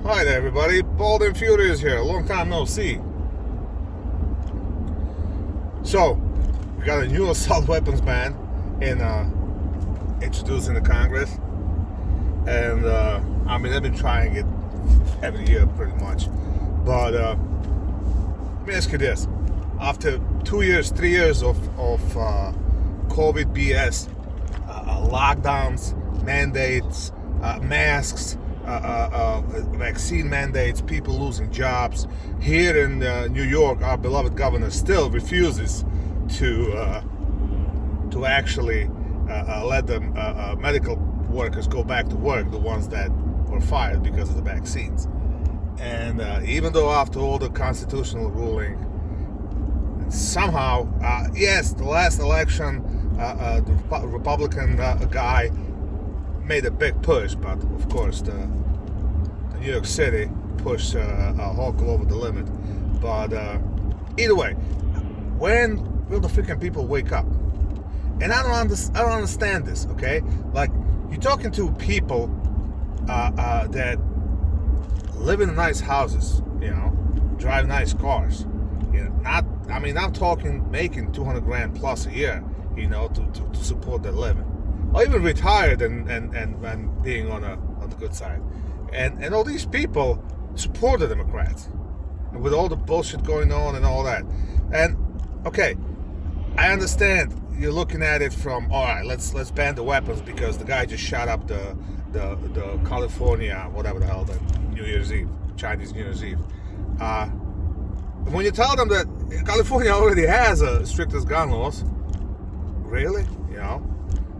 Hi there, everybody. Bold&Furious here. Long time no see. So, we got a new assault weapons ban introduced in the Congress, and they've been trying it every year pretty much. But let me ask you this: after 2 years, 3 years of COVID BS, lockdowns, mandates, masks, vaccine mandates, people losing jobs. Here in New York, our beloved governor still refuses to actually let the medical workers go back to work, the ones that were fired because of the vaccines. And even though after all the constitutional ruling, somehow, yes, the last election, the Republican guy made a big push, but of course the New York City pushed Hulk over the limit. But either way, when will the freaking people wake up? And I don't understand this. Okay, like you're talking to people that live in nice houses, drive nice cars. I'm talking making 200 grand plus a year, to support their living. Or even retired and being on the good side, and all these people support the Democrats, and with all the bullshit going on and all that. And okay, I understand you're looking at it from, all right, let's ban the weapons because the guy just shot up the California, whatever the hell, the New Year's Eve, Chinese New Year's Eve. When you tell them that California already has a strictest gun laws, really,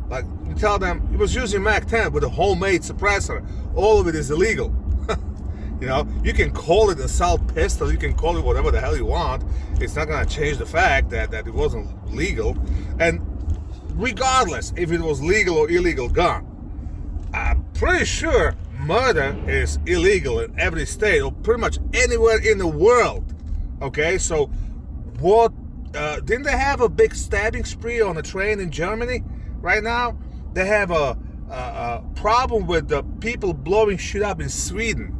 like you tell them he was using Mac-10 with a homemade suppressor. All of it is illegal. You can call it assault pistol, you can call it whatever the hell you want. It's not going to change the fact that it wasn't legal. And regardless if it was legal or illegal gun, I'm pretty sure murder is illegal in every state or pretty much anywhere in the world. Okay, so what? Didn't they have a big stabbing spree on a train in Germany? Right now, they have a problem with the people blowing shit up in Sweden,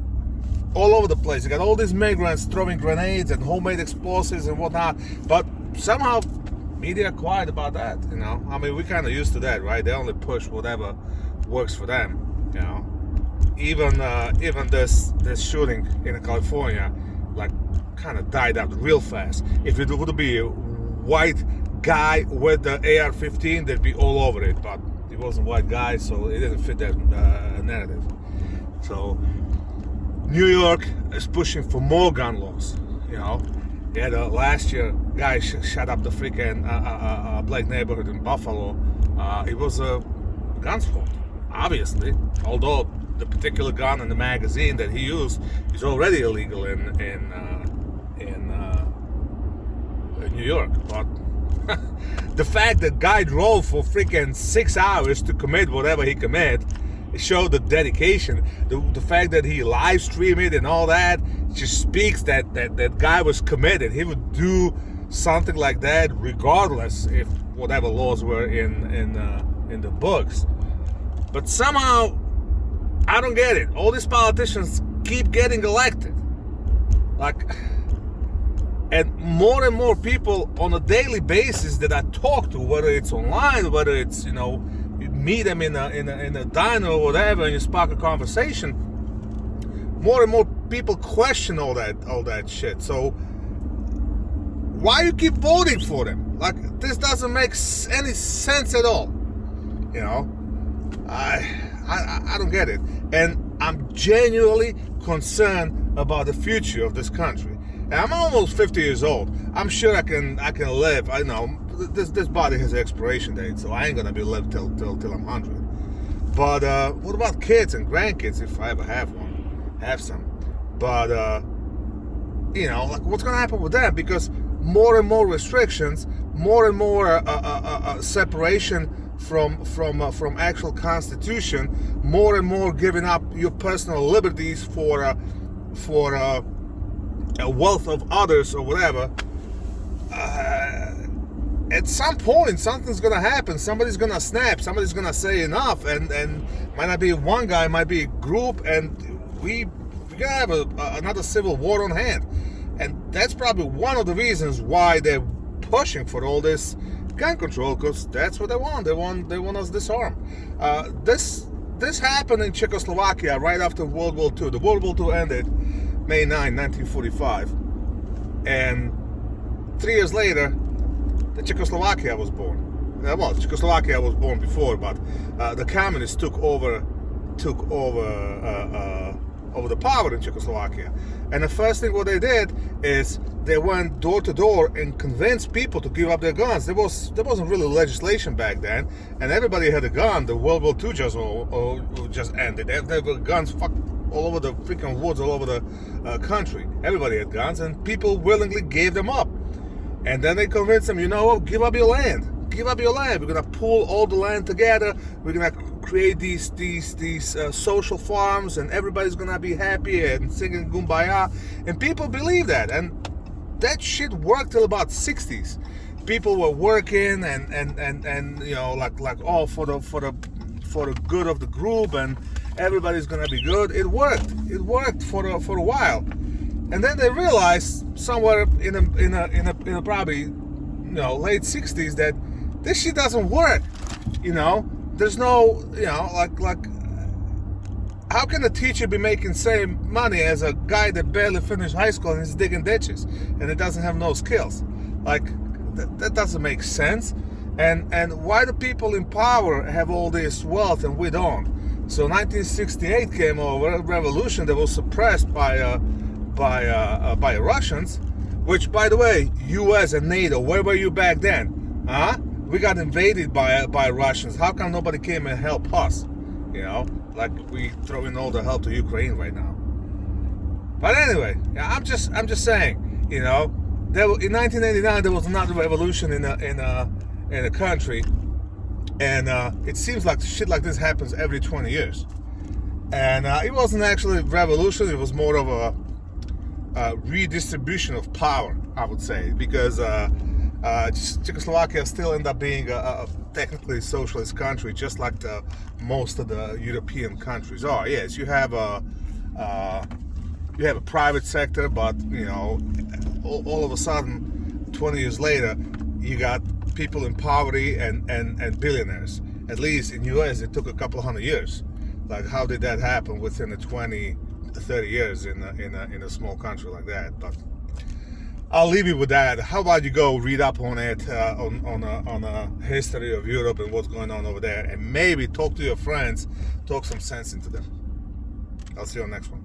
all over the place. You got all these migrants throwing grenades and homemade explosives and whatnot. But somehow, media are quiet about that. We're kind of used to that, right? They only push whatever works for them. Even this shooting in California, like, kind of died out real fast. If it would be a white guy with the AR-15, they'd be all over it, but he wasn't a white guy, so it didn't fit that narrative. So New York is pushing for more gun laws. Last year guy shot up the freaking black neighborhood in Buffalo. It was a gun's fault, obviously, although the particular gun and the magazine that he used is already illegal in New York. But the fact that guy drove for freaking 6 hours to commit whatever he committed, it showed the dedication. The fact that he live streamed it and all that just speaks that guy was committed. He would do something like that regardless if whatever laws were in the books. But somehow I don't get it. All these politicians keep getting elected. And more people on a daily basis that I talk to, whether it's online, whether it's, you meet them in a diner or whatever, and you spark a conversation, more and more people question all that shit. So why you keep voting for them? Like, this doesn't make any sense at all. I don't get it. And I'm genuinely concerned about the future of this country. And I'm almost 50 years old. I'm sure I can live. I know this body has an expiration date, so I ain't gonna be live till I'm 100. But what about kids and grandkids if I ever have some? But what's gonna happen with them? Because more and more restrictions, more and more separation from actual constitution, more and more giving up your personal liberties for a wealth of others or whatever. At some point something's gonna happen. Somebody's gonna snap. Somebody's gonna say enough, and might not be one guy, might be a group, and we gonna have another civil war on hand, and that's probably one of the reasons why they're pushing for all this gun control, because that's what they want. They want us disarmed. This happened in Czechoslovakia right after World War II. The World War II ended May 9, 1945, and 3 years later, the Czechoslovakia was born. Well, Czechoslovakia was born before, but the communists took over the power in Czechoslovakia. And the first thing what they did is they went door to door and convinced people to give up their guns. There wasn't really legislation back then, and everybody had a gun. The World War II just ended. There were guns all over the freaking woods, all over the country. Everybody had guns, and people willingly gave them up. And then they convinced them, you know what, give up your land. Give up your land. We're gonna pull all the land together. We're gonna create these social farms, and everybody's gonna be happy and singing Kumbaya. And people believe that, and that shit worked till about 60s. People were working and you know, like all for the good of the group, and everybody's gonna be good. It worked for a while, and then they realized somewhere in a probably, you know, late 60s that this shit doesn't work. You know, there's no, you know, like how can a teacher be making same money as a guy that barely finished high school and is digging ditches and it doesn't have no skills? Like that doesn't make sense. And why do people in power have all this wealth and we don't? So 1968 came over, a revolution that was suppressed by Russians, which, by the way, U.S. and NATO, where were you back then? Huh? We got invaded by Russians. How come nobody came and helped us? You know, like we throwing all the help to Ukraine right now. But anyway, I'm just saying, you know, in 1989 there was another revolution in a country, and it seems like shit like this happens every 20 years. And it wasn't actually a revolution; it was more of a redistribution of power, I would say, because Czechoslovakia still ended up being a technically socialist country, just like most of the European countries are. Yes, you have a private sector, but you know, all of a sudden, 20 years later, you got people in poverty and billionaires. At least in US, it took a couple hundred years. Like, how did that happen within the 20, 30 years in a small country like that? But I'll leave you with that. How about you go read up on it, on a history of Europe and what's going on over there, and maybe talk to your friends, talk some sense into them. I'll see you on the next one.